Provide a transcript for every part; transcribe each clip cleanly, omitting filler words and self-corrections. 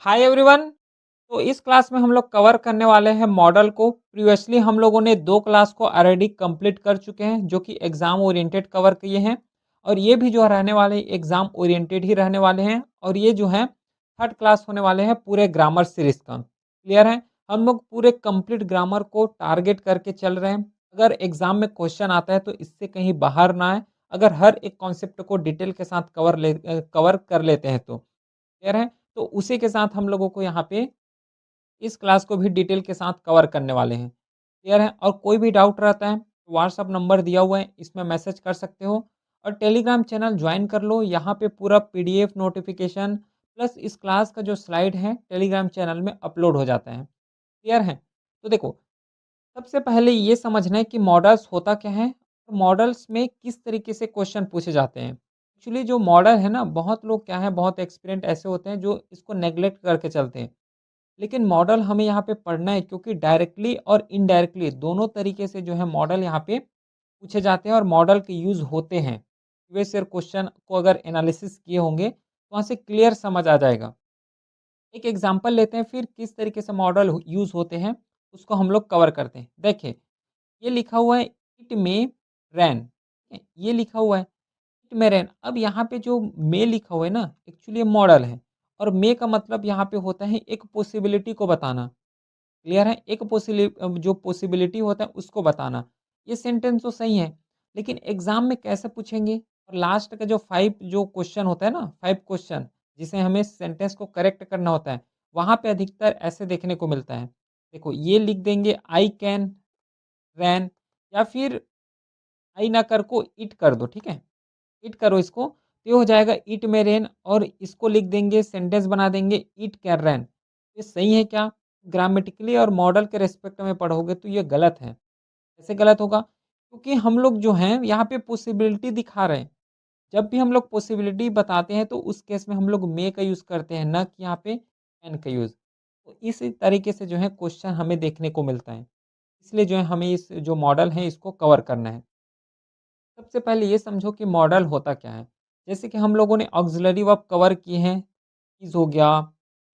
Hi everyone. तो इस class में हम लोग कवर करने वाले हैं मॉडल को। प्रीवियसली हम लोगों ने 2 क्लास को ऑलरेडी कंप्लीट कर चुके हैं जो कि एग्ज़ाम ओरिएंटेड कवर किए हैं और ये भी जो रहने वाले एग्ज़ाम ओरिएंटेड ही रहने वाले हैं और ये जो है थर्ड क्लास होने वाले हैं पूरे ग्रामर सीरीज़ का। क्लियर है? हम लोग पूरे कंप्लीट ग्रामर को टारगेट करके चल रहे हैं। अगर एग्ज़ाम में क्वेश्चन आता है तो इससे कहीं बाहर ना आए। अगर हर एक कॉन्सेप्ट को डिटेल के साथ कवर कर लेते हैं तो। क्लियर है? तो उसी के साथ हम लोगों को यहाँ पे इस क्लास को भी डिटेल के साथ कवर करने वाले हैं। क्लियर है? और कोई भी डाउट रहता है तो व्हाट्सएप नंबर दिया हुआ है, इसमें मैसेज कर सकते हो और टेलीग्राम चैनल ज्वाइन कर लो। यहाँ पे पूरा पीडीएफ नोटिफिकेशन प्लस इस क्लास का जो स्लाइड है टेलीग्राम चैनल में अपलोड हो जाता है। क्लियर है? तो देखो, सबसे पहले ये समझना है कि मॉडल्स होता क्या है? मॉडल्स में किस तरीके से क्वेश्चन पूछे जाते हैं। एक्चुअली जो मॉडल है ना, बहुत लोग क्या है, बहुत एक्सपीरियंट ऐसे होते हैं जो इसको नेग्लेक्ट करके चलते हैं। लेकिन मॉडल हमें यहाँ पे पढ़ना है क्योंकि डायरेक्टली और इनडायरेक्टली दोनों तरीके से जो है मॉडल यहाँ पे पूछे जाते हैं और मॉडल के यूज़ होते हैं। प्रीवियस ईयर क्वेश्चन को अगर एनालिसिस किए होंगे तो वहाँ से क्लियर समझ आ जाएगा। एक एग्जांपल लेते हैं, फिर किस तरीके से मॉडल यूज़ होते हैं उसको हम लोग कवर करते हैं। देखिए, ये लिखा हुआ है इट मे रैन, ये लिखा हुआ है इट मे रैन। अब यहाँ पे जो मे लिखा हुआ है ना, एक्चुअली ये मॉडल है और मे का मतलब यहाँ पे होता है एक पॉसिबिलिटी को बताना। क्लियर है? एक जो पॉसिबिलिटी होता है उसको बताना। ये सेंटेंस तो सही है, लेकिन एग्ज़ाम में कैसे पूछेंगे? और लास्ट का जो 5 जो क्वेश्चन होता है ना, 5 क्वेश्चन जिसे हमें सेंटेंस को करेक्ट करना होता है, वहाँ पे अधिकतर ऐसे देखने को मिलता है। देखो, ये लिख देंगे आई कैन रैन या फिर आई ना कर को इट कर दो, ठीक है? इट करो इसको, तो ये हो जाएगा इट मे रेन और इसको लिख देंगे, सेंटेंस बना देंगे इट कैन रैन। ये सही है क्या? ग्रामेटिकली और मॉडल के रिस्पेक्ट में पढ़ोगे तो ये गलत है। कैसे गलत होगा? क्योंकि हम लोग जो हैं यहाँ पे पॉसिबिलिटी दिखा रहे हैं। जब भी हम लोग पॉसिबिलिटी बताते हैं तो उस केस में हम लोग मे का यूज़ करते हैं, ना कि यहाँ पे कैन का यूज़। तो इस तरीके से जो है क्वेश्चन हमें देखने को मिलता है। इसलिए जो है हमें इस जो मॉडल है इसको कवर करना है। सबसे पहले ये समझो कि मॉडल होता क्या है। जैसे कि हम लोगों ने ऑक्सिलरी वर्ब कवर किए हैं, इज़ हो गया,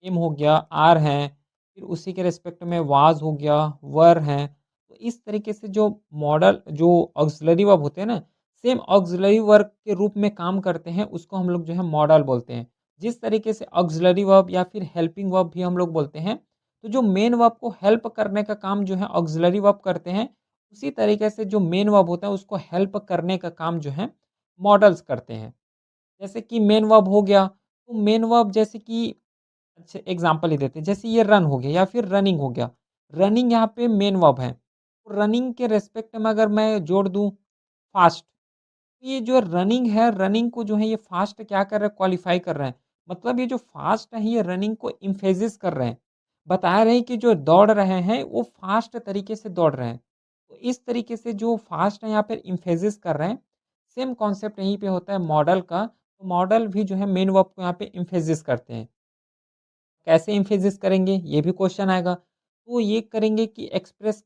एम हो गया, आर हैं, फिर उसी के रिस्पेक्ट में वाज़ हो गया, वर हैं। तो इस तरीके से जो मॉडल जो ऑक्सिलरी वर्ब होते हैं ना, सेम ऑक्सिलरी वर्ब के रूप में काम करते हैं, उसको हम लोग जो है मॉडल बोलते हैं। जिस तरीके से ऑक्सिलरी वर्ब या फिर हेल्पिंग वर्ब भी हम लोग बोलते हैं, तो जो मेन वर्ब को हेल्प करने का काम जो है ऑक्सिलरी वर्ब करते हैं, उसी तरीके से जो मेन वर्ब होता है उसको हेल्प करने का काम जो है मॉडल्स करते हैं। जैसे कि मेन वर्ब हो गया, तो मेन वर्ब जैसे कि अच्छा एग्ज़ाम्पल ही देते हैं, जैसे ये रन हो गया या फिर रनिंग हो गया। रनिंग यहाँ पे मेन वर्ब है। तो रनिंग के रिस्पेक्ट में अगर मैं जोड़ दूँ फ़ास्ट, तो ये जो रनिंग है, रनिंग को जो है ये फ़ास्ट क्या कर रहा है, क्वालीफ़ाई कर रहा है। मतलब ये जो फ़ास्ट है ये रनिंग को एम्फेसिस कर रहे हैं। बता रहे हैं कि जो दौड़ रहे हैं वो फ़ास्ट तरीके से दौड़ रहे हैं। तो इस तरीके से जो फ़ास्ट है यहाँ पे एम्फेसिस कर रहे हैं। सेम कॉन्सेप्ट यहीं पे होता है मॉडल का। तो मॉडल भी जो है मेन वर्ब को यहाँ पे एम्फेसिस करते हैं। कैसे एम्फेसिस करेंगे ये भी क्वेश्चन आएगा। तो ये करेंगे कि एक्सप्रेस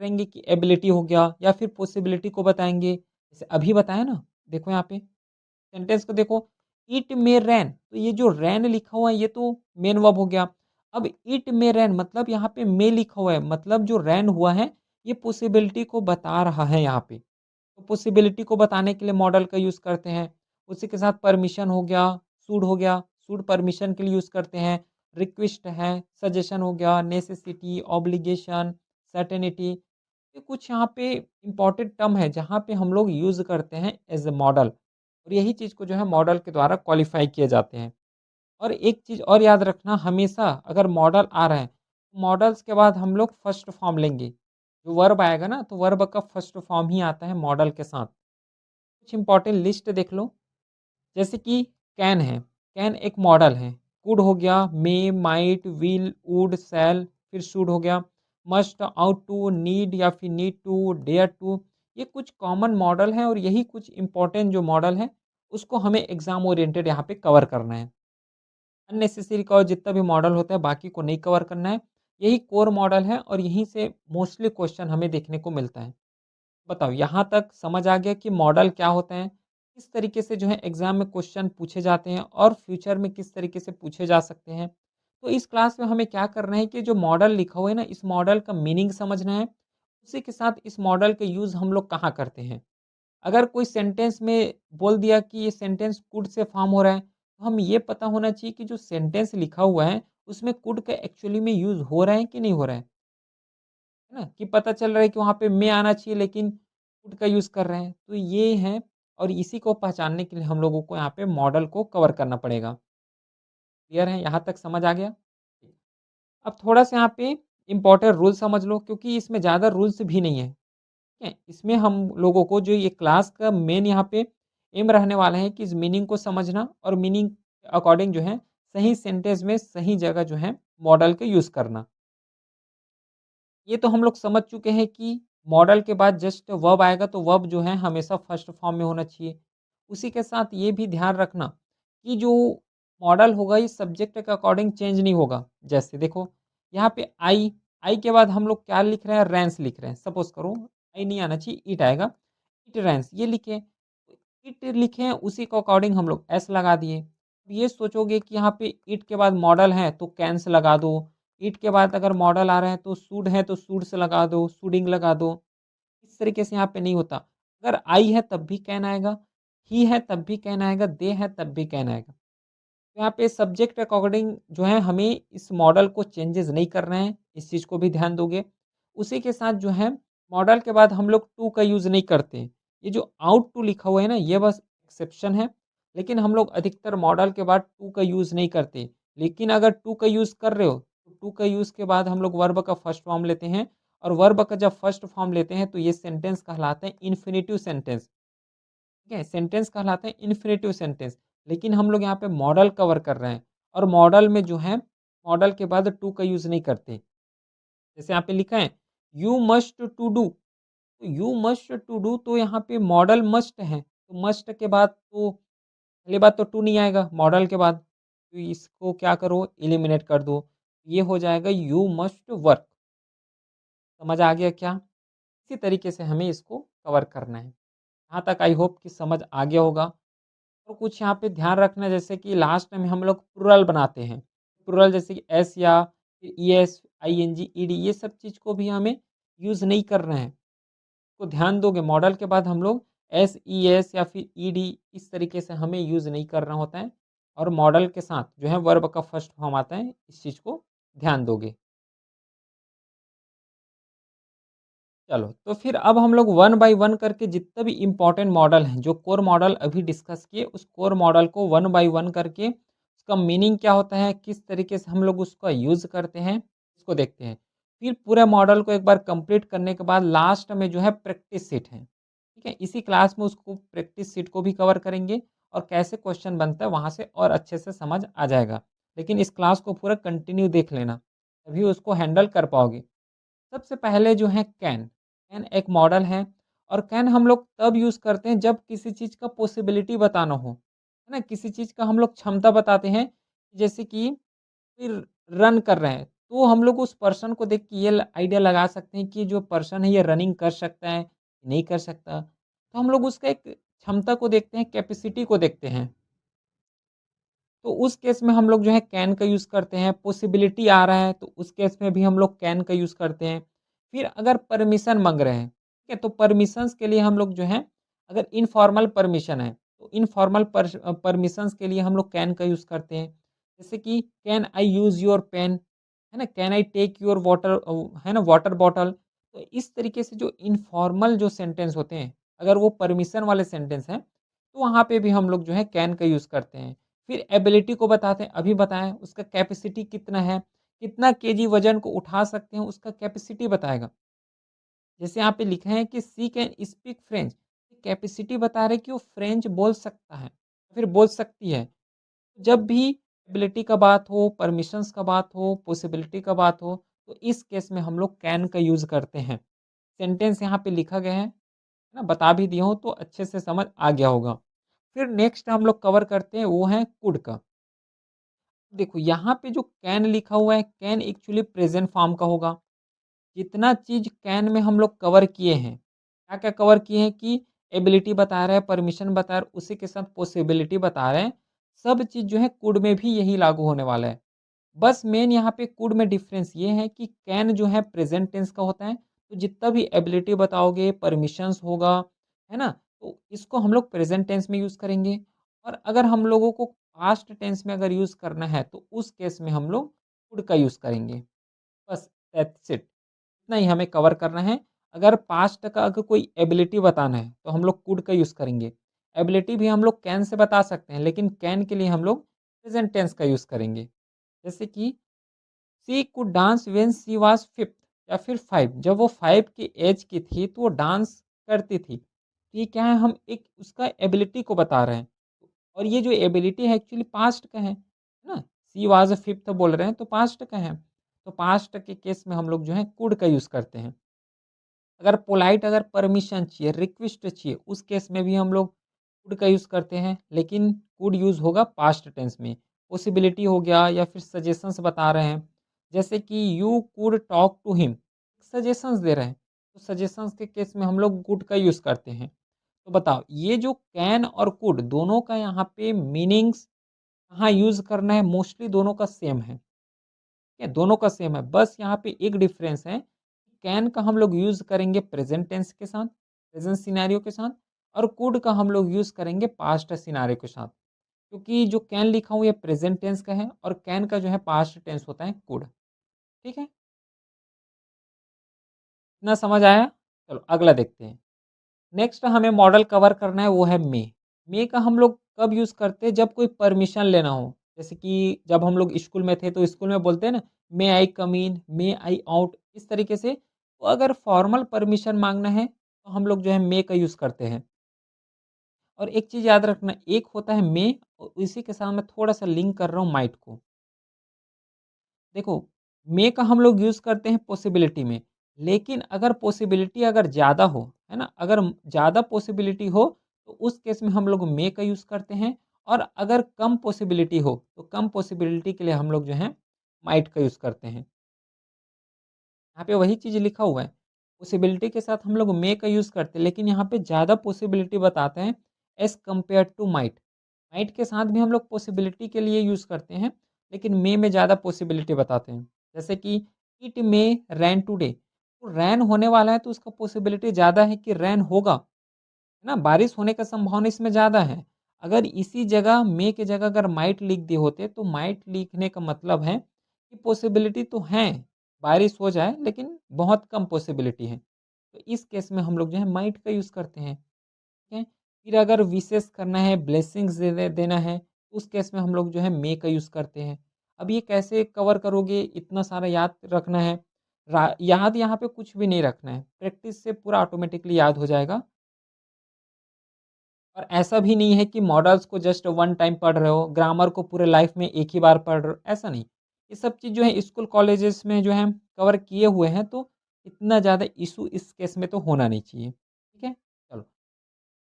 करेंगे कि एबिलिटी हो गया या फिर पॉसिबिलिटी को बताएँगे। जैसे अभी बताया ना, देखो यहाँ पे सेंटेंस को देखो, इट मे रैन, तो ये जो रैन लिखा हुआ है ये तो मेन वर्ब हो गया। अब इट मे रैन मतलब यहाँ पे मे लिखा हुआ है, मतलब जो रैन हुआ है ये पॉसिबिलिटी को बता रहा है यहाँ पे। तो पॉसिबिलिटी को बताने के लिए मॉडल का यूज़ करते हैं। उसी के साथ परमिशन हो गया, शुड हो गया, शुड परमिशन के लिए यूज़ करते हैं। रिक्वेस्ट है, सजेशन हो गया, नेसेसिटी, ऑब्लिगेशन, सर्टेनिटी। ये कुछ यहाँ पे इम्पोर्टेंट टर्म है जहाँ पे हम लोग यूज़ करते हैं एज़ अ मॉडल और यही चीज़ को जो है मॉडल के द्वारा क्वालीफाई किए जाते हैं। और एक चीज़ और याद रखना, हमेशा अगर मॉडल आ रहा है, मॉडल्स के बाद हम लोग फर्स्ट फॉर्म लेंगे। जो वर्ब आएगा ना, तो वर्ब का फर्स्ट फॉर्म ही आता है मॉडल के साथ। कुछ इंपॉर्टेंट लिस्ट देख लो, जैसे कि कैन है, कैन एक मॉडल है। कुड हो गया, मे, माइट, विल, वुड, शैल, फिर शुड हो गया, मस्ट, आउट टू, नीड या फिर नीड टू, डेयर टू। ये कुछ कॉमन मॉडल हैं और यही कुछ इंपॉर्टेंट जो मॉडल है उसको हमें एग्जाम ओरिएंटेड यहाँ पे कवर करना है। अननेसेसरी का और जितना भी मॉडल होता है बाकी को नहीं कवर करना है। यही कोर मॉडल है और यहीं से मोस्टली क्वेश्चन हमें देखने को मिलता है। बताओ, यहाँ तक समझ आ गया कि मॉडल क्या होते हैं, किस तरीके से जो है एग्ज़ाम में क्वेश्चन पूछे जाते हैं और फ्यूचर में किस तरीके से पूछे जा सकते हैं। तो इस क्लास में हमें क्या करना है कि जो मॉडल लिखा हुआ है ना, इस मॉडल का मीनिंग समझना है। उसी के साथ इस मॉडल का यूज़ हम लोग कहाँ करते हैं। अगर कोई सेंटेंस में बोल दिया कि ये सेंटेंस कुड से फॉर्म हो रहा है, तो हम ये पता होना चाहिए कि जो सेंटेंस लिखा हुआ है, उसमें कुड का एक्चुअली में यूज़ हो रहा है कि नहीं हो रहा है ना? कि पता चल रहा है कि वहाँ पे में आना चाहिए लेकिन कुड का यूज़ कर रहे हैं। तो ये है और इसी को पहचानने के लिए हम लोगों को यहाँ पे मॉडल को कवर करना पड़ेगा। क्लियर है? यहाँ तक समझ आ गया? अब थोड़ा-सा यहाँ पे इम्पोर्टेंट रूल समझ लो क्योंकि इसमें ज़्यादा रूल्स भी नहीं है, ठीक है? इसमें हम लोगों को जो ये क्लास का मेन यहाँ पे एम रहने वाला है कि इस मीनिंग को समझना और मीनिंग के अकॉर्डिंग जो है, सही सेंटेंस में सही जगह जो है मॉडल का यूज़ करना। ये तो हम लोग समझ चुके हैं कि मॉडल के बाद जस्ट वर्ब आएगा तो वर्ब जो है हमेशा फर्स्ट फॉर्म में होना चाहिए। उसी के साथ ये भी ध्यान रखना कि जो मॉडल होगा ये सब्जेक्ट के अकॉर्डिंग चेंज नहीं होगा। जैसे देखो यहाँ पे आई के बाद हम लोग क्या लिख रहे हैं रैंस लिख रहे हैं। सपोज़ करो आई नहीं आना चाहिए इट आएगा। इट रैंस ये लिखे। इट लिखे हैं उसी के अकॉर्डिंग हम लोग एस लगा दिए। अब ये सोचोगे कि यहाँ पे इट के बाद मॉडल है तो कैन से लगा दो। इट के बाद अगर मॉडल आ रहा है तो शुड है तो शुड से लगा दो, शुडिंग लगा दो। इस तरीके से यहाँ पे नहीं होता। अगर आई है तब भी कैन आएगा, ही है तब भी कैन आएगा, दे है तब भी कैन आएगा। तो यहाँ पे सब्जेक्ट अकॉर्डिंग जो है हमें इस मॉडल को चेंजेस नहीं करना है, इस चीज़ को भी ध्यान दोगे। उसी के साथ जो है मॉडल के बाद हम लोग टू का यूज़ नहीं करते। ये जो आउट टू लिखा हुआ है ना ये बस एक्सेप्शन है, लेकिन हम लोग अधिकतर मॉडल के बाद टू का यूज़ नहीं करते। लेकिन अगर टू का यूज़ कर रहे हो, तो टू का यूज़ के बाद हम लोग वर्ब का फर्स्ट फॉर्म लेते हैं और वर्ब का जब फर्स्ट फॉर्म लेते हैं तो ये सेंटेंस कहलाता है इन्फिनिटिव सेंटेंस। ठीक है? सेंटेंस कहलाता है इन्फिनिटिव सेंटेंस, लेकिन हम लोग यहाँ पे मॉडल कवर कर रहे हैं और मॉडल में जो है, मॉडल के बाद टू का यूज़ नहीं करते। जैसे यहाँ पे लिखा है, यू मस्ट टू डू, तो यू मस्ट टू डू तो यहाँ पे मॉडल मस्ट है, तो मस्ट के बाद तो पहली बात तो टू नहीं आएगा मॉडल के बाद, तो इसको क्या करो एलिमिनेट कर दो। ये हो जाएगा यू मस्ट वर्क। समझ आ गया क्या? इसी तरीके से हमें इसको कवर करना है। यहाँ तक आई होप कि समझ आ गया होगा। तो कुछ यहाँ पे ध्यान रखना जैसे कि लास्ट में हम लोग प्लुरल बनाते हैं। प्लुरल जैसे कि एस या फिर ईएस, आईएनजी, ईडी ये सब चीज़ को भी हमें यूज़ नहीं करना है। तो ध्यान दोगे मॉडल के बाद हम लोग एस, ईएस या फिर ईडी इस तरीके से हमें यूज़ नहीं करना होता है और मॉडल के साथ जो है वर्ब का फर्स्ट फॉर्म आता है, इस चीज़ को ध्यान दोगे। चलो, तो फिर अब हम लोग वन बाय वन करके जितने भी इम्पोर्टेंट मॉडल हैं, जो कोर मॉडल अभी डिस्कस किए, उस कोर मॉडल को वन बाय वन करके उसका मीनिंग क्या होता है, किस तरीके से हम लोग उसका यूज़ करते हैं, इसको देखते हैं। फिर पूरे मॉडल को एक बार कंप्लीट करने के बाद लास्ट में जो है प्रैक्टिस सेट है, ठीक है? इसी क्लास में उसको प्रैक्टिस सेट को भी कवर करेंगे और कैसे क्वेश्चन बनता है, वहाँ से और अच्छे से समझ आ जाएगा। लेकिन इस क्लास को पूरा कंटिन्यू देख लेना, तभी उसको हैंडल कर पाओगे। सबसे पहले जो है कैन, कैन एक मॉडल है और कैन हम लोग तब यूज़ करते हैं जब किसी चीज़ का पॉसिबिलिटी बताना हो, है ना? किसी चीज़ का हम लोग क्षमता बताते हैं, जैसे कि फिर रन कर रहे हैं, तो हम लोग उस पर्सन को देख के ये आइडिया लगा सकते हैं कि जो पर्सन है ये रनिंग कर सकता है, नहीं कर सकता। तो हम लोग उसका एक क्षमता को देखते हैं, कैपेसिटी को देखते हैं। तो उस केस में हम लोग जो है कैन का यूज़ करते हैं, पॉसिबिलिटी आ रहा है तो उस केस में भी हम लोग कैन का यूज़ करते हैं। फिर अगर परमिशन माँग रहे हैं, ठीक है? तो परमिशंस के लिए हम लोग जो है अगर इनफॉर्मल परमिशन है, तो इनफॉर्मल परमिशंस के लिए हम लोग कैन का यूज़ करते हैं। जैसे कि can I use your pen, है ना? Can I take your water है ना वाटर बॉटल। तो इस तरीके से जो इनफॉर्मल जो सेंटेंस होते हैं, अगर वो परमिशन वाले सेंटेंस हैं, तो वहाँ पे भी हम लोग जो है कैन का यूज़ करते हैं। फिर एबिलिटी को बताते हैं, अभी बताया उसका कैपेसिटी कितना है, कितना केजी वज़न को उठा सकते हैं, उसका कैपेसिटी बताएगा। जैसे यहाँ पे लिखा है कि she can speak French, capacity बता रहे हैं कि वो फ्रेंच बोल सकता है, फिर बोल सकती है। जब भी एबिलिटी का बात हो, परमिशंस का बात हो, पॉसिबिलिटी का बात हो, तो इस केस में हम लोग कैन का यूज़ करते हैं। सेंटेंस यहाँ पे लिखा गया है ना? बता भी दिया हूँ तो अच्छे से समझ आ गया होगा। फिर नेक्स्ट हम लोग कवर करते हैं वो है कुड का। देखो यहाँ पे जो कैन लिखा हुआ है, कैन एक्चुअली प्रेज़ेंट फॉर्म का होगा। जितना चीज़ कैन में हम लोग कवर किए हैं, क्या-क्या कवर किए हैं कि एबिलिटी बता रहा है, परमिशन बता रहा है, उसी के साथ पॉसिबिलिटी बता रहे हैं। सब चीज़ जो है कुड में भी यही लागू होने वाला है। बस मेन यहाँ पे कुड में डिफरेंस ये है कि कैन जो है प्रेजेंट टेंस का होता है, तो जितना भी एबिलिटी बताओगे, परमिशंस होगा, है ना? तो इसको हम लोग प्रेजेंट टेंस में यूज़ करेंगे और अगर हम लोगों को पास्ट टेंस में अगर यूज़ करना है, तो उस केस में हम लोग कुड का यूज़ करेंगे। बस दैट्स इट। इतना ही हमें कवर करना है। अगर पास्ट का अगर कोई एबिलिटी बताना है, तो हम लोग कुड का यूज़ करेंगे। एबिलिटी भी हम लोग कैन से बता सकते हैं, लेकिन कैन के लिए हम लोग प्रेजेंट टेंस का यूज़ करेंगे। जैसे कि she could dance when she was 5th या फिर 5 जब वो 5 की एज की थी, तो वो डांस करती थी। तो ये क्या है, हम एक उसका एबिलिटी को बता रहे हैं और ये जो एबिलिटी है एक्चुअली पास्ट का है ना? शी वाज़ 5th बोल रहे हैं तो पास्ट का है। तो पास्ट के केस में हम लोग जो है कुड का यूज़ करते हैं। अगर पोलाइट अगर परमिशन चाहिए, रिक्वेस्ट चाहिए, उस केस में भी हम लोग कुड का यूज़ करते हैं, लेकिन कुड यूज़ होगा पास्ट टेंस में। पॉसिबिलिटी हो गया या फिर सजेशंस बता रहे हैं, जैसे कि you could talk to him, suggestions दे रहे हैं, तो सजेशंस के केस में हम लोग कुड का यूज़ करते हैं। तो बताओ ये जो कैन और कुड दोनों का यहाँ पे मीनिंग्स कहाँ यूज़ करना है, मोस्टली दोनों का सेम है। ठीक है? दोनों का सेम है, बस यहाँ पे एक डिफरेंस है, कैन का हम लोग यूज़ करेंगे प्रेज़ेंट टेंस के साथ, प्रेज़ेंट सिनेरियो के साथ और कुड का हम लोग यूज़ करेंगे पास्ट सिनेरियो के साथ। क्योंकि जो कैन लिखा हूँ ये प्रेज़ेंट टेंस का है और कैन का जो है पास्ट टेंस होता है कुड। ठीक है? इतना समझ आया? चलो अगला देखते हैं। नेक्स्ट हमें मॉडल कवर करना है वो है मे। मे का हम लोग कब यूज़ करते हैं जब कोई परमिशन लेना हो। जैसे कि जब हम लोग स्कूल में थे तो स्कूल में बोलते हैं ना, मे आई कम इन, मे आई आउट, इस तरीके से। तो अगर फॉर्मल परमिशन माँगना है तो हम लोग जो है मे का यूज़ करते हैं। और एक चीज़ याद रखना, एक होता है मे और इसी के साथ मैं थोड़ा-सा लिंक कर रहा हूँ माइट को। देखो, मे का हम लोग यूज़ करते हैं पॉसिबिलिटी में, लेकिन अगर पॉसिबिलिटी अगर ज़्यादा हो, है ना? अगर ज़्यादा पॉसिबिलिटी हो, तो उस केस में हम लोग मे का यूज़ करते हैं और अगर कम पॉसिबिलिटी हो, तो कम पॉसिबिलिटी के लिए हम लोग जो है, माइट का यूज़ करते हैं। यहाँ पे वही चीज़ लिखा हुआ है, पॉसिबिलिटी के साथ हम लोग मे का यूज़ करते हैं, लेकिन यहाँ पे ज़्यादा पॉसिबिलिटी बताते हैं as compare to might. Might के साथ भी हम लोग पॉसिबिलिटी के लिए यूज़ करते हैं, लेकिन मे में ज़्यादा पॉसिबिलिटी बताते हैं। जैसे कि इट मे रैन टुडे, तो रैन होने वाला है तो उसका पॉसिबिलिटी ज़्यादा है कि रैन होगा, है ना? बारिश होने का संभावना इसमें ज़्यादा है। अगर इसी जगह मे की जगह अगर माइट लिख दिए होते, तो माइट लिखने का मतलब है कि पॉसिबिलिटी तो है, बारिश हो जाए लेकिन बहुत कम पॉसिबिलिटी है। तो इस केस में हम लोग जो है माइट का यूज़ करते हैं। ठीक है? फिर अगर विशेस करना है, ब्लेसिंग्स देना है, उस केस में हम लोग जो है मे का यूज़ करते हैं। अब ये कैसे कवर करोगे, इतना सारा याद रखना है। याद यहाँ पे कुछ भी नहीं रखना है, प्रैक्टिस से पूरा ऑटोमेटिकली याद हो जाएगा। और ऐसा भी नहीं है कि मॉडल्स को जस्ट वन टाइम पढ़ रहे हो, ग्रामर को पूरे लाइफ में एक ही बार पढ़ रहे हो, ऐसा नहीं। ये सब चीज़ जो है स्कूल कॉलेजेस में जो है कवर किए हुए हैं, तो इतना ज़्यादा इश्यू इस केस में तो होना नहीं चाहिए। ठीक है? चलो,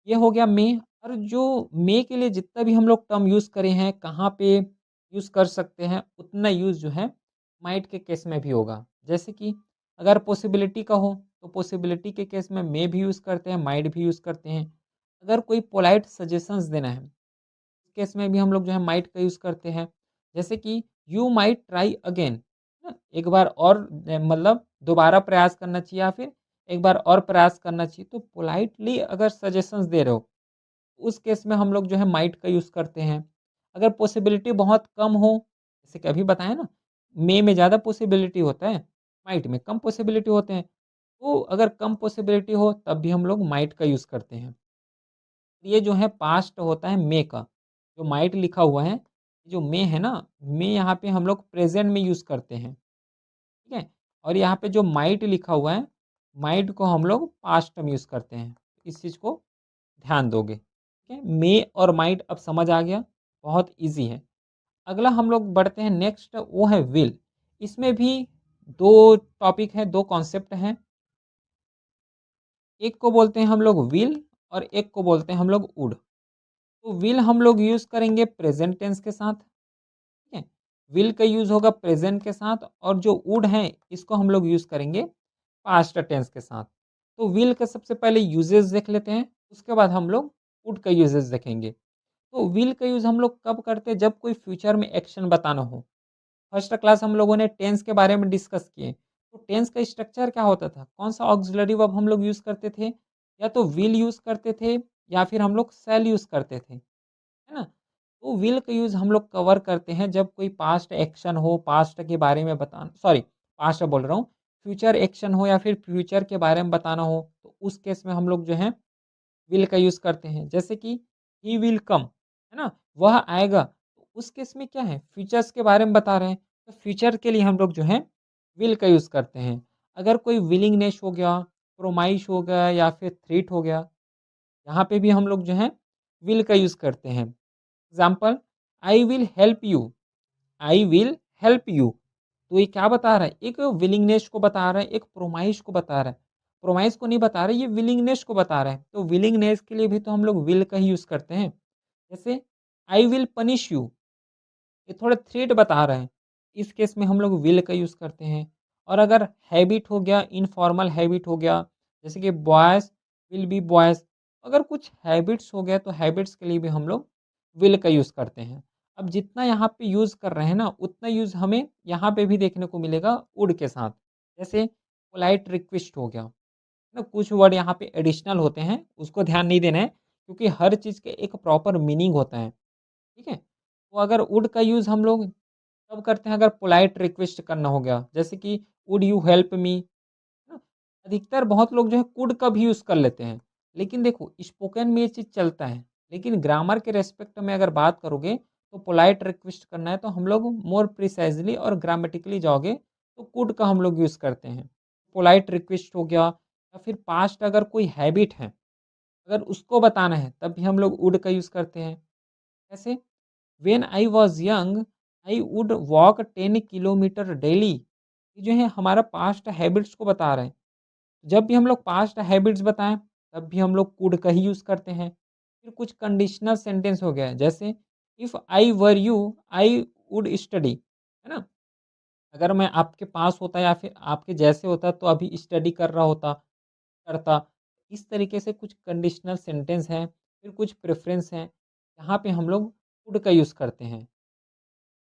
ये हो गया मे। और जो मे के लिए जितना भी हम लोग टर्म यूज़ करे हैं, कहाँ पे यूज़ कर सकते हैं, उतना यूज़ जो है माइट के केस में भी होगा। जैसे कि अगर पॉसिबिलिटी का हो, तो पॉसिबिलिटी के केस में मे भी यूज़ करते हैं, माइट भी यूज़ करते हैं। अगर कोई पोलाइट सजेशंस देना है, इस केस में भी हम लोग जो है माइट का यूज़ करते हैं। जैसे कि यू माइट ट्राई अगेन, ना? एक बार और मतलब दोबारा प्रयास करना चाहिए या फिर एक बार और प्रयास करना चाहिए। तो पोलाइटली अगर सजेशंस दे रहे हो, उस केस में हम लोग जो है माइट का यूज़ करते हैं। अगर पॉसिबिलिटी बहुत कम हो, जैसे कि अभी बताया ना, मे में ज़्यादा पॉसिबिलिटी होता है, माइट में कम पॉसिबिलिटी होते हैं। तो अगर कम पॉसिबिलिटी हो तब भी हम लोग माइट का यूज़ करते हैं। ये जो है पास्ट होता है मे का, जो माइट लिखा हुआ है, जो मे है ना, मे यहाँ पे हम लोग प्रेज़ेंट में यूज़ करते हैं, ठीक है? और यहाँ पे जो माइट लिखा हुआ है, माइट को हम लोग पास्ट में यूज़ करते हैं। इस चीज़ को ध्यान दोगे, ठीक है? मे और माइट अब समझ आ गया, बहुत ईज़ी है। अगला हम लोग बढ़ते हैं, नेक्स्ट वो है विल। इसमें भी 2 टॉपिक हैं, 2 कॉन्सेप्ट हैं। एक को बोलते हैं हम लोग विल और एक को बोलते हैं हम लोग वुड। तो विल हम लोग यूज़ करेंगे प्रेज़ेंट टेंस के साथ, ठीक है? विल का यूज़ होगा प्रेज़ेंट के साथ और जो वुड है इसको हम लोग यूज़ करेंगे पास्ट टेंस के साथ। तो विल का सबसे पहले यूजेज़ देख लेते हैं, उसके बाद हम लोग वुड का यूजेज़ देखेंगे। तो विल का यूज़ हम लोग कब करते हैं, जब कोई फ्यूचर में एक्शन बताना हो। फर्स्ट क्लास हम लोगों ने टेंस के बारे में डिस्कस किए। तो टेंस का स्ट्रक्चर क्या होता था? कौन-सा ऑक्सिलरी वर्ब हम लोग यूज़ करते थे? या तो विल यूज़ करते थे या फिर हम लोग शैल यूज़ करते थे, है ना? तो विल का यूज़ हम लोग कवर करते हैं जब कोई पास्ट एक्शन हो, पास्ट के बारे में बताना सॉरी पास्ट बोल रहा हूँ, फ्यूचर एक्शन हो या फिर फ्यूचर के बारे में बताना हो, तो उस केस में हम लोग जो है विल का यूज़ करते हैं। जैसे कि ही विल कम, है ना? वह आएगा। तो उस केस में क्या है फ्यूचर्स के बारे में बता रहे हैं, तो फ्यूचर के लिए हम लोग जो है विल का यूज़ करते हैं। अगर कोई विलिंगनेस हो गया, प्रोमाइस हो गया या फिर थ्रेट हो गया, यहाँ पे भी हम लोग जो है विल का यूज़ करते हैं। Example I will help you, I will help you. तो ये क्या बता रहा है? एक विलिंगनेस को बता रहा है, एक प्रोमाइस को बता रहा है। प्रोमाइस को नहीं बता रहा है, ये विलिंगनेस को बता रहा है। तो विलिंगनेस के लिए भी तो हम लोग विल का ही यूज़ करते हैं। जैसे आई विल पनिश यू, ये थोड़ा थ्रेट बता रहे हैं। इस केस में हम लोग विल का यूज़ करते हैं। और अगर हैबिट हो गया, इनफॉर्मल हैबिट हो गया, जैसे कि बॉयज़ विल बी बॉयज़, अगर कुछ हैबिट्स हो गया तो हैबिट्स के लिए भी हम लोग विल का यूज़ करते हैं। अब जितना यहाँ पे यूज़ कर रहे हैं ना, उतना यूज़ हमें यहाँ पे भी देखने को मिलेगा वुड के साथ। जैसे पोलाइट रिक्वेस्ट हो गया, ना कुछ वर्ड यहाँ पे एडिशनल होते हैं, उसको ध्यान नहीं देना है क्योंकि हर चीज़ के एक प्रॉपर मीनिंग होता है। ठीक है? तो अगर वुड का यूज़ हम लोग तब करते हैं अगर पोलाइट रिक्वेस्ट करना हो गया, जैसे कि वुड यू हेल्प मी? है ना? अधिकतर बहुत लोग जो है कुड का भी यूज़ कर लेते हैं। लेकिन देखो स्पोकन में ये चीज़ चलता है, लेकिन ग्रामर के रिस्पेक्ट में अगर बात करोगे तो पोलाइट रिक्वेस्ट करना है तो हम लोग मोर प्रिसाइज़ली और ग्रामेटिकली जाओगे तो कुड का हम लोग यूज़ करते हैं। पोलाइट रिक्वेस्ट हो गया या फिर पास्ट अगर कोई हैबिट है, अगर उसको बताना है तब भी हम लोग वुड का यूज़ करते हैं। कैसे? When I was young I would walk 10 kilometre daily. ये जो है हमारा पास्ट हैबिट्स को बता रहे हैं। जब भी हम लोग पास्ट हैबिट्स बताएँ, तब भी हम लोग कुड का ही यूज़ करते हैं। फिर कुछ कंडीशनल सेंटेंस हो गया जैसे if I were you I would study, है ना? अगर मैं आपके पास होता या फिर आपके जैसे होता तो अभी स्टडी कर रहा होता, करता। इस तरीके से कुछ कंडीशनल सेंटेंस हैं, फिर कुछ प्रेफ़रेंस हैं, यहाँ पे हम लोग वुड का यूज़ करते हैं।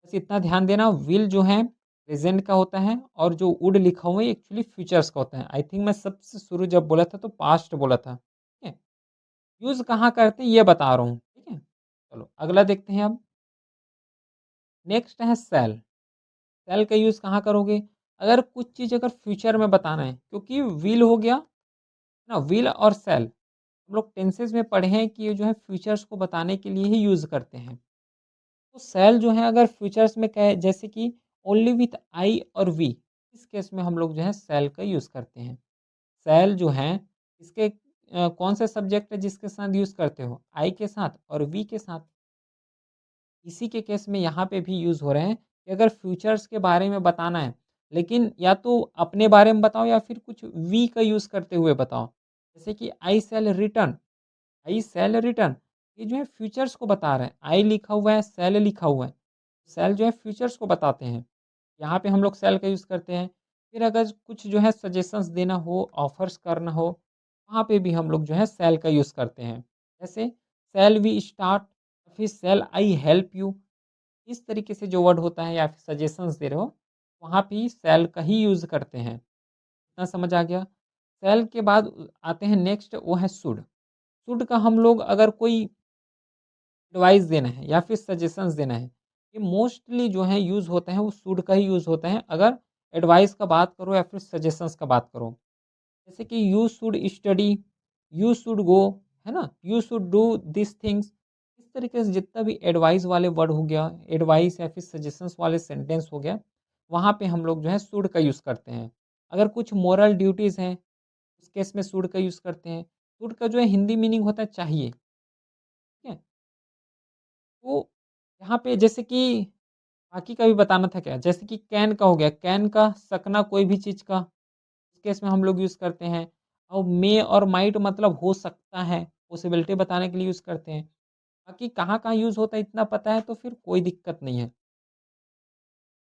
बस इतना ध्यान देना विल जो है प्रेज़ेंट का होता है और जो वुड लिखा हुआ है एक्चुअली फ्यूचर्स का होता है। आई थिंक मैं सबसे शुरू जब बोला था तो पास्ट बोला था। ठीक है? यूज़ कहाँ करते हैं ये बता रहा हूँ। ठीक है? चलो अगला देखते हैं अब। नेक्स्ट है शैल। शैल का यूज़ कहाँ करोगे? अगर कुछ चीज़ अगर फ्यूचर में बताना है क्योंकि विल हो गया ना विल और शैल हम लोग टेंसेस में पढ़े हैं कि ये जो है फ्यूचर्स को बताने के लिए ही यूज़ करते हैं। तो सेल जो है अगर फ्यूचर्स में कहे जैसे कि ओनली विथ आई और वी, इस केस में हम लोग जो है सेल का यूज़ करते हैं। सेल जो है इसके कौन से सब्जेक्ट है जिसके साथ यूज़ करते हो? आई के साथ और वी के साथ। इसी के केस में यहाँ पे भी यूज़ हो रहे हैं कि अगर फ्यूचर्स के बारे में बताना है, लेकिन या तो अपने बारे में बताओ या फिर कुछ वी का यूज़ करते हुए बताओ। जैसे कि आई शैल रिटर्न, ये जो है फ्यूचर्स को बता रहा है। आई लिखा हुआ है, शैल लिखा हुआ है। शैल जो है फ्यूचर्स को बताते हैं। यहाँ पे हम लोग शैल का यूज़ करते हैं। फिर अगर कुछ जो है सजेशंस देना हो, ऑफ़र्स करना हो, वहाँ पे भी हम लोग जो है शैल का यूज़ करते हैं। जैसे शैल वी स्टार्ट, फिर शैल आई हेल्प यू। इस तरीके से जो वर्ड होता है या फिर सजेशंस दे रहे हो, वहाँ पे शैल का ही यूज़ करते हैं। इतना समझ आ गया? शैल के बाद आते हैं नेक्स्ट वो है शुड। शुड का हम लोग अगर कोई एडवाइस देना है या फिर सजेशंस देना है, ये मोस्टली जो है यूज़ होते हैं वो शुड का ही यूज़ होता है अगर एडवाइस का बात करो या फिर सजेशंस का बात करो। जैसे कि you should study, you should go, है ना? You should do this things. इस तरीके से जितना भी एडवाइस वाले वर्ड हो गया, एडवाइस या फिर सजेशंस वाले सेंटेंस हो गया, वहाँ पे हम लोग जो है शुड का यूज़ करते हैं। अगर कुछ मोरल ड्यूटीज़ हैं, उस केस में शुड का यूज़ करते हैं। शुड का जो है हिंदी मीनिंग होता है चाहिए, ठीक है? तो यहाँ पे जैसे कि बाकी का भी बताना था क्या? जैसे कि कैन का हो गया, कैन का सकना कोई भी चीज़ का, इस केस में हम लोग यूज़ करते हैं। और मे और माइट मतलब हो सकता है, पॉसिबिलिटी बताने के लिए यूज़ करते हैं। बाकी कहाँ-कहाँ यूज़ होता है इतना पता है तो फिर कोई दिक्कत नहीं है।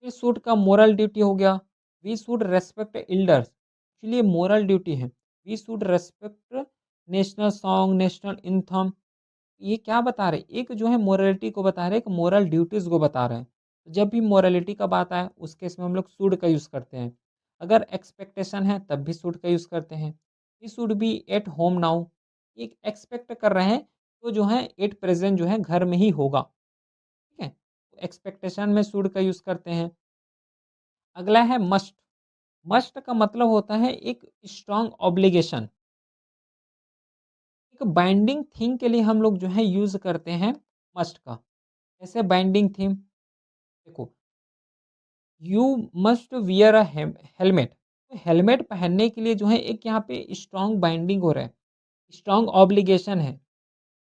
फिर शुड का मोरल ड्यूटी हो गया, we should respect elders, actually moral duty है। We should respect national song, national anthem. ये क्या बता रहे हैं? एक जो है मोरालिटी को बता रहे हैं, एक मोरल ड्यूटीज़ को बता रहे हैं। जब भी मोरालिटी का बात आए उस केस में हम लोग शुड का यूज़ करते हैं। अगर एक्सपेक्टेशन है तब भी शुड का यूज़ करते हैं। He should be at home now, एक एक्सपेक्ट कर रहे हैं तो जो है एट प्रेज़ेंट जो है घर में ही होगा, ठीक है? तो एक्सपेक्टेशन में शुड का यूज़ करते हैं। अगला है मस्ट। मस्ट का मतलब होता है एक स्ट्रॉन्ग ऑब्लिगेशन, एक बाइंडिंग थिंग के लिए हम लोग जो है यूज़ करते हैं मस्ट का। कैसे बाइंडिंग थिंग? देखो, you must wear a helmet, तो हेलमेट पहनने के लिए जो है एक यहाँ पे स्ट्रॉन्ग बाइंडिंग हो रहा है, स्ट्रॉन्ग ऑब्लिगेशन है।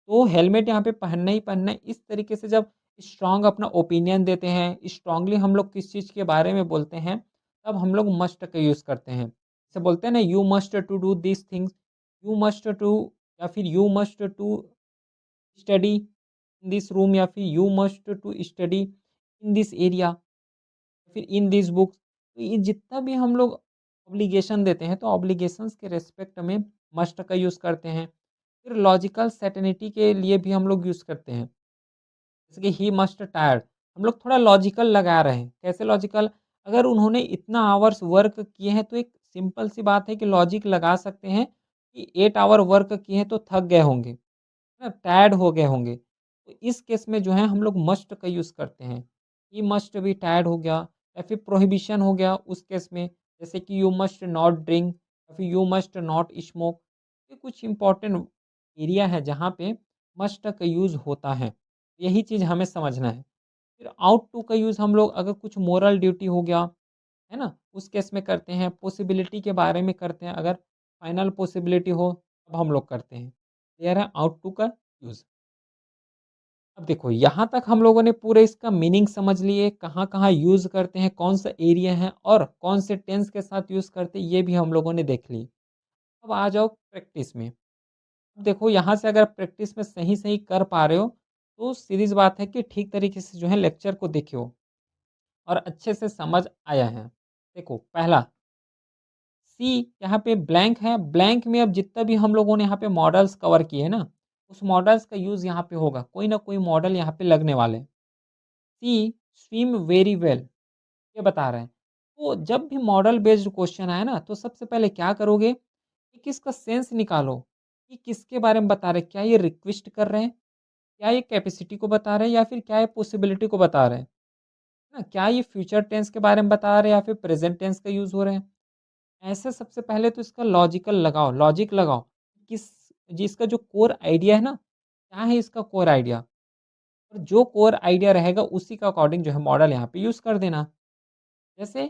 तो हेलमेट यहाँ पे पहनना ही पहनना है। इस तरीके से जब स्ट्रॉन्ग अपना ओपिनियन देते हैं, स्ट्रॉन्गली हम लोग किस चीज़ के बारे में बोलते हैं, तब हम लोग मस्ट का यूज़ करते हैं। जैसे बोलते हैं ना, you must to do this things, you must to, या फिर you must to study in this room, या फिर you must to study in this area, फिर इन दिस बुक्स। तो ये जितना भी हम लोग ऑब्लिगेशन देते हैं, तो ऑब्लिगेशंस के रिस्पेक्ट में मस्ट का यूज़ करते हैं। फिर लॉजिकल सर्टेनिटी के लिए भी हम लोग यूज़ करते हैं। जैसे कि ही मस्ट टायर्ड, हम लोग थोड़ा लॉजिकल लगा रहे हैं। कैसे लॉजिकल? अगर उन्होंने इतना आवर्स वर्क किए हैं, तो एक सिंपल सी बात है कि लॉजिक लगा सकते हैं कि 8 आवर वर्क किए हैं तो थक गए होंगे, है ना? टायर्ड हो गए होंगे। तो इस केस में जो है हम लोग मस्ट का यूज़ करते हैं। ही मस्ट बी टायर्ड हो गया, या फिर प्रोहिबिशन हो गया उस केस में, जैसे कि यू मस्ट नॉट ड्रिंक, या फिर यू मस्ट नॉट स्मोक। ये कुछ इंपॉर्टेंट एरिया है जहाँ पे मस्ट का यूज़ होता है। यही चीज़ हमें समझना है। फिर आउट टू का यूज़ हम लोग अगर कुछ मोरल ड्यूटी हो गया, है ना? उस केस में करते हैं। पॉसिबिलिटी के बारे में करते हैं, अगर फाइनल पॉसिबिलिटी हो तब हम लोग करते हैं। क्लियर है आउट टू का यूज़। अब देखो, यहाँ तक हम लोगों ने पूरे इसका मीनिंग समझ लिए, कहाँ-कहाँ यूज़ करते हैं, कौन-सा एरिया है और कौन से टेंस के साथ यूज़ करते हैं, ये भी हम लोगों ने देख ली। अब आ जाओ प्रैक्टिस में। अब देखो, यहाँ से अगर प्रैक्टिस में सही-सही कर पा रहे हो, तो सीधी-सी बात है कि ठीक तरीके से जो है लेक्चर को देखे हो और अच्छे से समझ आया है। देखो, पहला सी, यहाँ पे ब्लैंक है, ब्लैंक में अब जितना भी हम लोगों ने यहाँ पे मॉडल्स कवर किए हैं ना, उस मॉडल्स का यूज़ यहाँ पे होगा, कोई ना कोई मॉडल यहाँ पे लगने वाले हैं। सी, स्विम वेरी वेल, ये बता रहे हैं। तो जब भी मॉडल बेस्ड क्वेश्चन आए ना, तो सबसे पहले क्या करोगे कि इसका सेंस निकालो कि किसके बारे में बता रहे हैं। क्या ये रिक्वेस्ट कर रहे हैं? क्या ये कैपेसिटी को बता रहे हैं, या फिर क्या ये पॉसिबिलिटी को बता रहे हैं? है ना? क्या ये फ्यूचर टेंस के बारे में बता रहे हैं, या फिर प्रेजेंट टेंस का यूज़ हो रहे हैं? ऐसे सबसे पहले तो इसका लॉजिकल लगाओ, लॉजिक लगाओ। किस जिसका जो कोर आइडिया है ना, क्या है इसका कोर आइडिया? और जो कोर आइडिया रहेगा उसी के अकॉर्डिंग जो है मॉडल यहाँ पे यूज़ कर देना। जैसे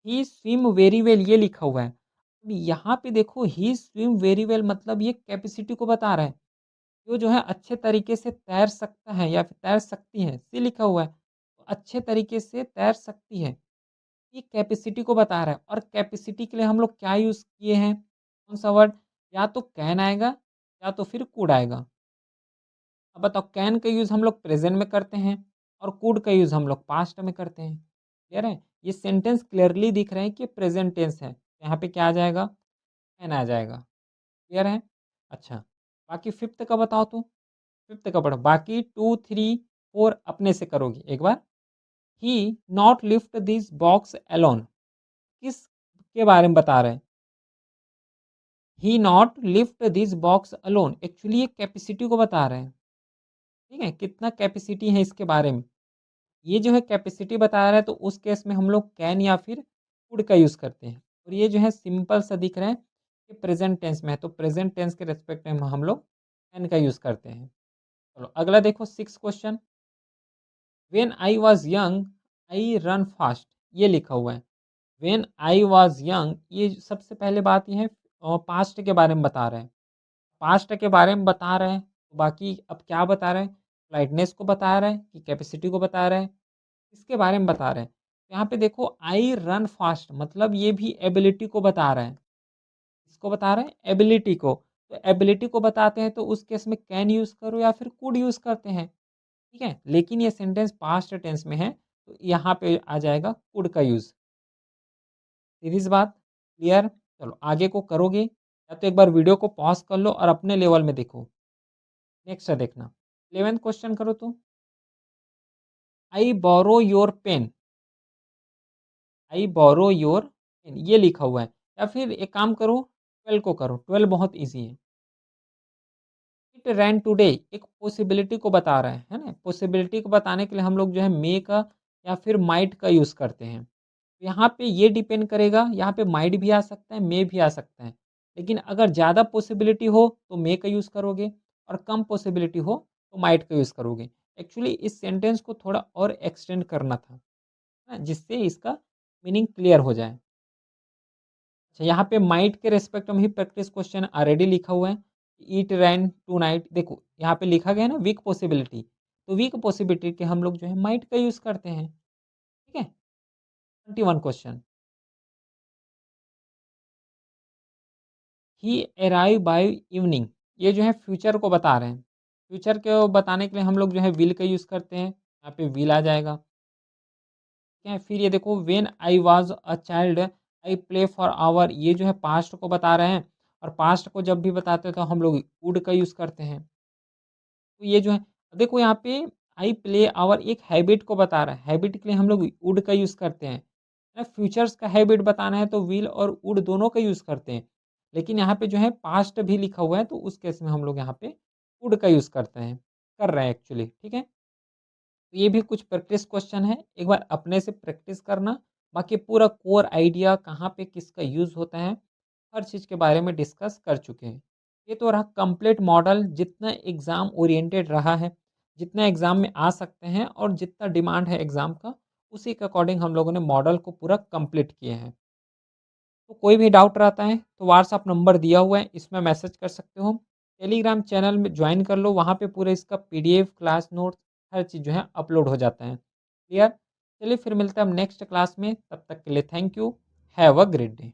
ही स्विम वेरी वेल ये लिखा हुआ है। अब यहाँ पे देखो, ही स्विम वेरी वेल मतलब ये कैपेसिटी को बता रहा है। वो जो है अच्छे तरीके से तैर सकता है या फिर तैर सकती है, सी लिखा हुआ है। तो अच्छे तरीके से तैर सकती है, ये कैपेसिटी को बता रहा है। और कैपेसिटी के लिए हम लोग क्या यूज़ किए हैं? कौन-सा वर्ड? या तो कैन आएगा, या तो फिर कुड आएगा। अब बताओ, कैन का यूज़ हम लोग प्रेज़ेंट में करते हैं और कुड का यूज़ हम लोग पास्ट में करते हैं। क्लियर है? ये सेंटेंस क्लियरली दिख रहे हैं कि प्रेज़ेंट टेंस है। यहाँ पे क्या आ जाएगा? कैन आ जाएगा। क्लियर है? अच्छा, बाकी फ़िफ्थ का बताओ तो? फ़िफ्थ का पढ़ो। बाकी 2, 3, 4 अपने से करोगे एक बार। He not lift this box alone, किसके बारे में बता रहे हैं? He not lift this box alone, actually ये कैपेसिटी को बता रहे हैं। ठीक है? कितना कैपेसिटी है इसके बारे में। ये जो है कैपेसिटी बता रहा है, तो उस केस में हम लोग कैन या फिर कुड का यूज़ करते हैं। और ये जो है सिंपल सा दिख रहा है कि प्रेज़ेंट टेंस में है, तो प्रेज़ेंट टेंस के रिस्पेक्ट में हम लोग कैन का यूज़ करते हैं। चलो अगला देखो, 6 question. When I was young I run fast, ये लिखा हुआ है। व्हेन आई वाज़ यंग, ये सबसे पहले बात ये है पास्ट के बारे में बता रहे हैं। पास्ट के बारे में बता रहे हैं, तो बाकी अब क्या बता रहे हैं? फ्लाइटनेस को बता रहे हैं कि कैपेसिटी को बता रहे हैं? किसके बारे में बता रहे हैं? यहाँ पे देखो, आई रन फास्ट मतलब ये भी एबिलिटी को बता रहे हैं। किसको बता रहे हैं? एबिलिटी को। तो एबिलिटी को बताते हैं, तो उस केस में कैन यूज़ करो या फिर कुड यूज़ करते हैं। ठीक है? लेकिन ये सेंटेंस पास्ट टेंस में है, तो यहाँ पे आ जाएगा कुड का यूज़। सीधी सी बात, क्लियर? चलो आगे को करोगे, या तो एक बार वीडियो को पॉज़ कर लो और अपने लेवल में देखो। नेक्स्ट है देखना। 11th क्वेश्चन करो तो। I borrow your pen, I borrow your pen ये लिखा हुआ है। या फिर एक काम करो 12 को करो, 12 बहुत ईज़ी है। इट रैन टुडे एक पॉसिबिलिटी को बता रहा है ना? पॉसिबिलिटी को बताने के लिए हम लोग जो है मे का या फिर माइट का यूज़ करते हैं। यहाँ पे ये डिपेंड करेगा, यहाँ पे माइट भी आ सकता है, मे भी आ सकता है। लेकिन अगर ज़्यादा पॉसिबिलिटी हो तो मे का यूज़ करोगे और कम पॉसिबिलिटी हो तो माइट का यूज़ करोगे। एक्चुअली इस सेंटेंस को थोड़ा और एक्सटेंड करना था, है ना? जिससे इसका मीनिंग क्लियर हो जाए। अच्छा, यहाँ पे माइट के रिस्पेक्ट में ही प्रैक्टिस क्वेश्चन ऑलरेडी लिखा हुआ है। ईट रैन टू नाइट देखो यहाँ पे लिखा गया है ना वीक पॉसिबिलिटी, तो वीक पॉसिबिलिटी के हम लोग जो है माइट का यूज़ करते हैं, ठीक है? 21 question he arrive by evening ये जो है फ्यूचर को बता रहे हैं। फ्यूचर को बताने के लिए हम लोग जो है विल का यूज़ करते हैं, यहाँ पे विल आ जाएगा, ठीक है? फिर ये देखो when I was a child I play for hour ये जो है पास्ट को बता रहे हैं और पास्ट को जब भी बताते हैं तो हम लोग वुड का यूज़ करते हैं। तो ये जो है देखो यहाँ पे आई प्ले आवर एक हैबिट को बता रहा है, हैबिट के लिए हम लोग वुड का यूज़ करते हैं। ना फ्यूचर्स का हैबिट बताना है तो विल और वुड दोनों का यूज़ करते हैं। लेकिन यहाँ पे जो है पास्ट भी लिखा हुआ है तो उस केस में हम लोग यहाँ पे वुड का यूज़ करते हैं, कर रहे हैं एक्चुअली, ठीक है? तो ये भी कुछ प्रैक्टिस क्वेश्चन है, एक बार अपने से प्रैक्टिस करना, बाकी पूरा कोर आइडिया कहाँ पे किसका यूज़ होता है, हर चीज़ के बारे में डिस्कस कर चुके हैं। ये तो रहा कंप्लीट मॉडल जितना एग्ज़ाम ओरिएंटेड रहा है, जितना एग्ज़ाम में आ सकते हैं और जितना डिमांड है एग्ज़ाम का, उसी के अकॉर्डिंग हम लोगों ने मॉडल को पूरा कंप्लीट किए हैं। तो कोई भी डाउट रहता है तो व्हाट्सएप नंबर दिया हुआ है, इसमें मैसेज कर सकते हो। टेलीग्राम चैनल में ज्वाइन कर लो, वहाँ पे पूरा इसका पीडीएफ, क्लास नोट्स हर चीज़ जो है अपलोड हो जाता है। क्लियर? चलिए फिर मिलते हैं हम नेक्स्ट क्लास में, तब तक के लिए thank you. Have a great day.